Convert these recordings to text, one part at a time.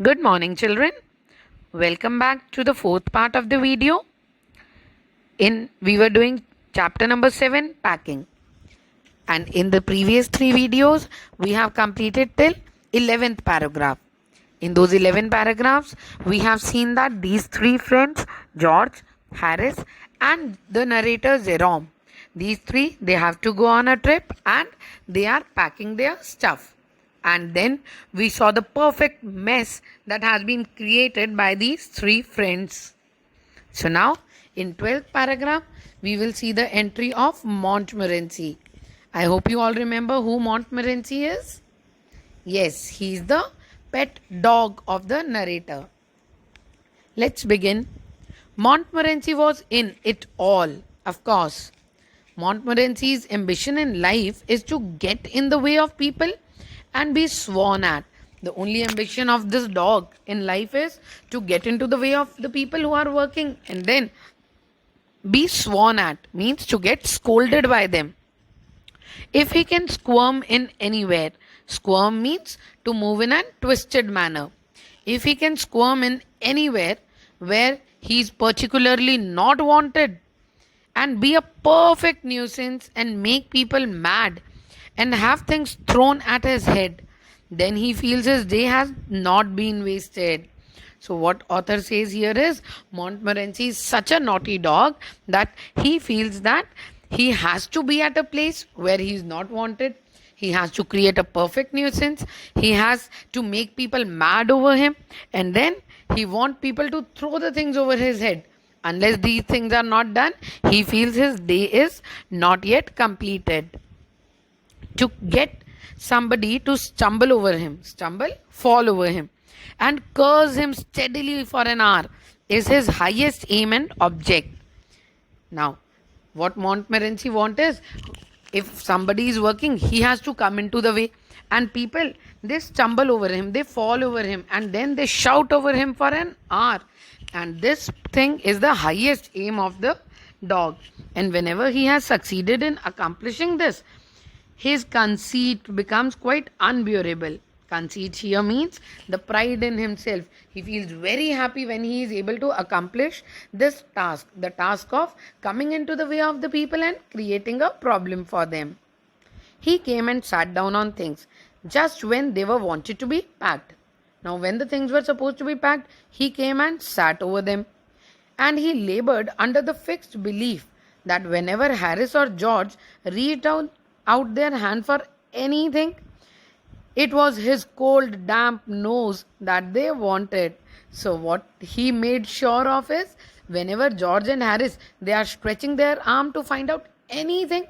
Good morning, children. Welcome back to the fourth part of the video. We were doing chapter number 7, packing. And in the previous three videos, we have completed till 11th paragraph. In those 11 paragraphs, we have seen that these three friends, George, Harris, and the narrator Jerome, these three, they have to go on a trip and they are packing their stuff. And then we saw the perfect mess that has been created by these three friends. So now, in 12th paragraph, we will see the entry of Montmorency. I hope you all remember who Montmorency is. Yes, he is the pet dog of the narrator. Let's begin. Montmorency was in it all, of course. Montmorency's ambition in life is to get in the way of people and be sworn at. The only ambition of this dog in life is to get into the way of the people who are working and then be sworn at, means to get scolded by them. If he can squirm in anywhere, squirm means to move in a twisted manner. If he can squirm in anywhere where he is particularly not wanted and be a perfect nuisance and make people mad and have things thrown at his head, then he feels his day has not been wasted. So, what author says here is Montmorency is such a naughty dog that he feels that he has to be at a place where he is not wanted. He has to create a perfect nuisance. He has to make people mad over him. And then he wants people to throw the things over his head. Unless these things are not done, he feels his day is not yet completed. To get somebody to fall over him, and curse him steadily for an hour is his highest aim and object. Now, what Montmorency wants is, if somebody is working, he has to come into the way, and people, they stumble over him, they fall over him, and then they shout over him for an hour. And this thing is the highest aim of the dog. And whenever he has succeeded in accomplishing this, his conceit becomes quite unbearable. Conceit here means the pride in himself. He feels very happy when he is able to accomplish this task, the task of coming into the way of the people and creating a problem for them. He came and sat down on things just when they were wanted to be packed. Now, when the things were supposed to be packed, he came and sat over them. And he labored under the fixed belief that whenever Harris or George reached out their hand for anything, it was his cold, damp nose that they wanted. So, what he made sure of is whenever George and Harris they are stretching their arm to find out anything,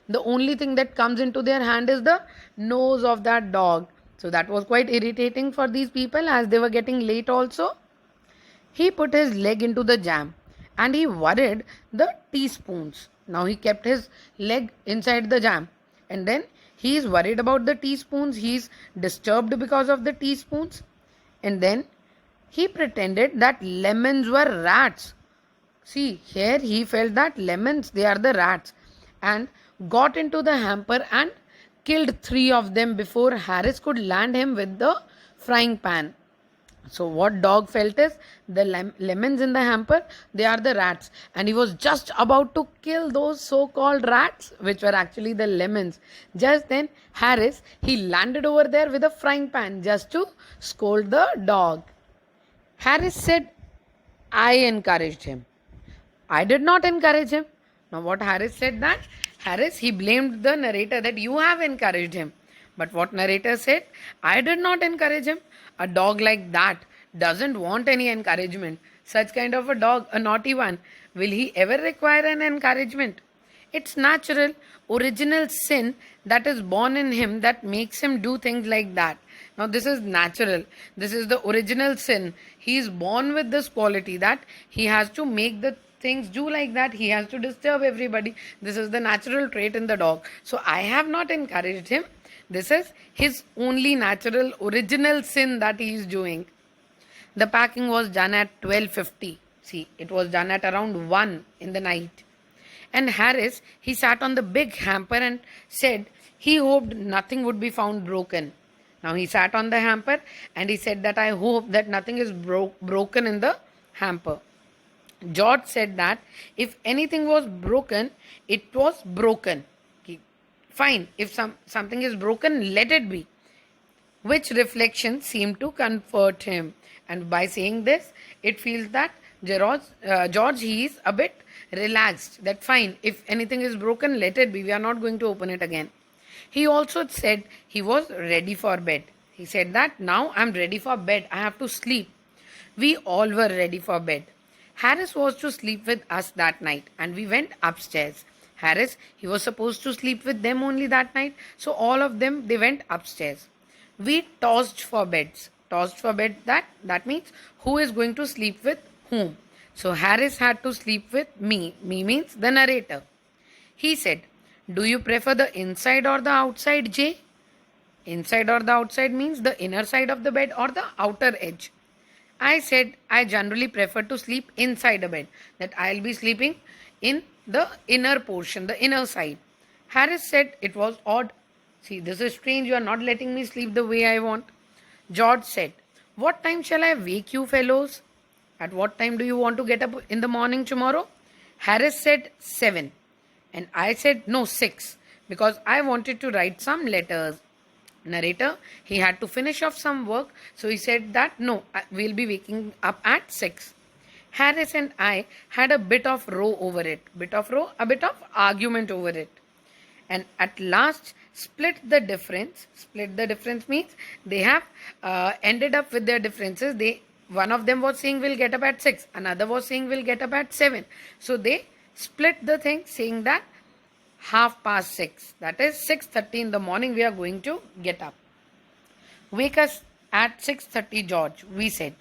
the only thing that comes into their hand is the nose of that dog. So, that was quite irritating for these people as they were getting late also. He put his leg into the jam and he worried the teaspoons. Now he kept his leg inside the jam and then he is worried about the teaspoons. He is disturbed because of the teaspoons. And then he pretended that lemons were rats. See, here he felt that lemons, they are the rats, and got into the hamper and killed three of them before Harris could land him with the frying pan. So what dog felt is the lemons in the hamper, they are the rats. And he was just about to kill those so-called rats, which were actually the lemons. Just then, Harris, he landed over there with a frying pan just to scold the dog. Harris said, I encouraged him. I did not encourage him. Now what Harris said that? Harris, he blamed the narrator that you have encouraged him. But what narrator said? I did not encourage him. A dog like that doesn't want any encouragement. Such kind of a dog, a naughty one, will he ever require an encouragement? It's natural, original sin that is born in him that makes him do things like that. Now, this is natural. This is the original sin. He is born with this quality that he has to make the things do like that. He has to disturb everybody. This is the natural trait in the dog. So, I have not encouraged him. This is his only natural, original sin that he is doing. The packing was done at 12:50. See, it was done at around 1 in the night. And Harris, he sat on the big hamper and said he hoped nothing would be found broken. Now he sat on the hamper and he said that I hope that nothing is broken in the hamper. George said that if anything was broken, it was broken. Fine, if something is broken, let it be. Which reflection seemed to comfort him. And by saying this, it feels that George, he is a bit relaxed. That fine, if anything is broken, let it be. We are not going to open it again. He also said he was ready for bed. He said that now I'm ready for bed. I have to sleep. We all were ready for bed. Harris was to sleep with us that night and we went upstairs. Harris, he was supposed to sleep with them only that night. So all of them, they went upstairs. We tossed for beds. Tossed for bed, that means who is going to sleep with whom. So Harris had to sleep with me. Me means the narrator. He said, do you prefer the inside or the outside, Jay? Inside or the outside means the inner side of the bed or the outer edge. I said I generally prefer to sleep inside a bed, that I'll be sleeping in the inner portion, the inner side. Harris said it was odd. See, this is strange. You are not letting me sleep the way I want. George said, what time shall I wake you fellows? At what time do you want to get up in the morning tomorrow? Harris said 7. And I said no, 6. Because I wanted to write some letters. Narrator, he had to finish off some work. So he said that no, we'll be waking up at 6. Harris and I had a bit of row over it. A bit of argument over it. And at last split the difference. Split the difference means they have ended up with their differences. One of them was saying we'll get up at 6. Another was saying we'll get up at 7. So they split the thing saying that 6:30. That is 6:30 in the morning we are going to get up. Wake us at 6:30, George, we said.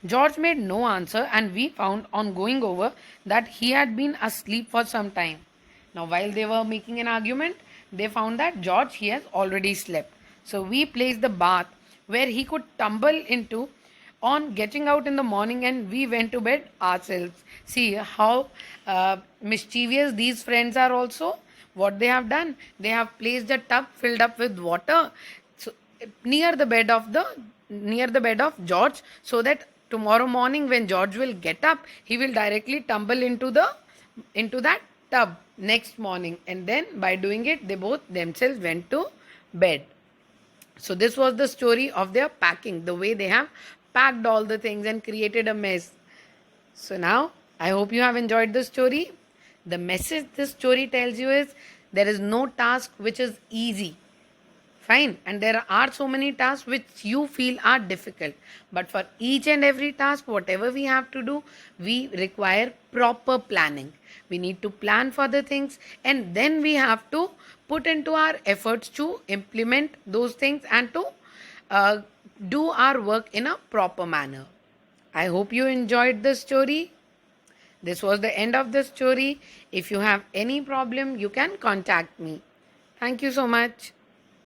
George made no answer and we found on going over that he had been asleep for some time. Now while they were making an argument, they found that George, he has already slept. So we placed the bath where he could tumble into on getting out in the morning and we went to bed ourselves. See how mischievous these friends are also. What they have done, they have placed a tub filled up with water near the bed of George, so that tomorrow morning when George will get up, he will directly tumble into that tub next morning, and then by doing it they both themselves went to bed. So this was the story of their packing, the way they have packed all the things and created a mess. So now I hope you have enjoyed the story. The message this story tells you is there is no task which is easy. Fine. And there are so many tasks which you feel are difficult. But for each and every task, whatever we have to do, we require proper planning. We need to plan for the things and then we have to put into our efforts to implement those things and to do our work in a proper manner. I hope you enjoyed the story. This was the end of the story. If you have any problem, you can contact me. Thank you so much.